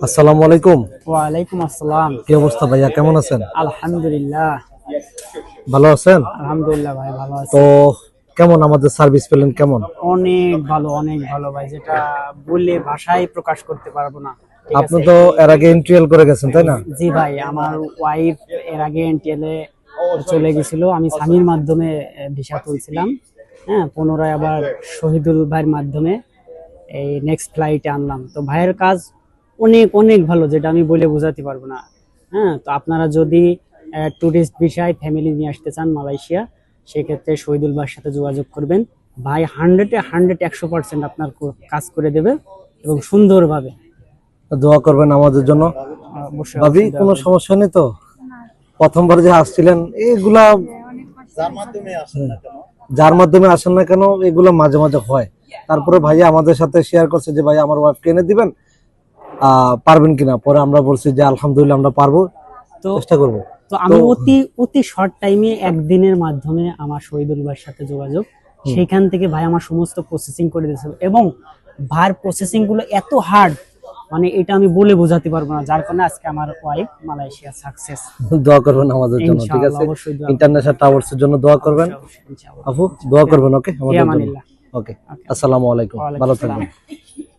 আসসালামু আলাইকুম। ওয়ালাইকুম আসসালাম। কি অবস্থা ভাইয়া, কেমন আছেন? আলহামদুলিল্লাহ। ভালো আছেন? আলহামদুলিল্লাহ ভাই, ভালো আছি। তো কেমন আমাদের সার্ভিস পেলেন কেমন? অনেক ভালো, অনেক ভালো ভাই, যেটা বলে ভাষায় প্রকাশ করতে পারবো না। ঠিক আপনি আছে। তো এর আগে এনটিএল করে গেছেন তাই না? জি ভাই, আমার ওয়াইফ এর আগে এনটিএলে চলে গেছিল, আমি স্বামীর মাধ্যমে ভিসা তুলছিলাম। হ্যাঁ, পুনরায় আবার শহীদুল ভাইয়ের মাধ্যমে এই নেক্সট ফ্লাইটে আনলাম। তো ভাইয়ের কাজ অনেক অনেক ভালো, যেটা আমি বলে বোঝাতে পারবো না। হ্যাঁ, তো আপনারা যদি ট্যুরিস্ট ভিসায় ফ্যামিলি নিয়ে আসতে চান মালয়েশিয়া, সেক্ষেত্রে শহীদুল ভাইয়ের সাথে যোগাযোগ করবেন। ভাই 100% আপনার কাজ করে দেবে এবং সুন্দরভাবে। দোয়া করবেন আমাদের জন্য। অবশ্যই ভাবি, অবশ্যই দোয়া কোনো করবেন। সমস্যা নেই তো? প্রথমবার যে আসছিলেন এগুলা যার মাধ্যমে আসেন না কেন, এগুলো মাঝে মাঝে হয়। তারপরে ভাইয়া আমাদের সাথে শেয়ার করছে যে ভাই আমার ওয়াইফকে এনে দিবেন, পারবেন কিনা। পরে আমরা বলছি যে আলহামদুলিল্লাহ আমরা পারবো, তো চেষ্টা করবো। তো আমি অতি অতি শর্ট টাইমে একদিনের মাধ্যমে আমার শহীদুল ভাইয়ের সাথে যোগাযোগ, সেখান থেকে ভাই আমার সমস্ত প্রসেসিং করে দিয়েছে। এবং ভাইয়ের প্রসেসিং গুলো এত হার্ড, মানে এটা আমি বলে বোঝাতে পারবো না, যার কারণে আজকে আমার ওয়াইফ মালয়েশিয়া সাকসেস। দোয়া করবেন আমাদের জন্য, ঠিক ইনশাআল্লাহ, আছে? অবশ্যই দোয়া ইন্টারন্যাশনাল টাওয়ার্সের জন্য দোয়া করবেন। ইনশাআল্লাহ। আপু দোয়া করবেন, ওকে? আমাদের জন্য। আমানিল্লাহ। ওকে, আসসালামু আলাইকুম, ওয়ালাইকুম ভালো আসসালাম। থাকবেন।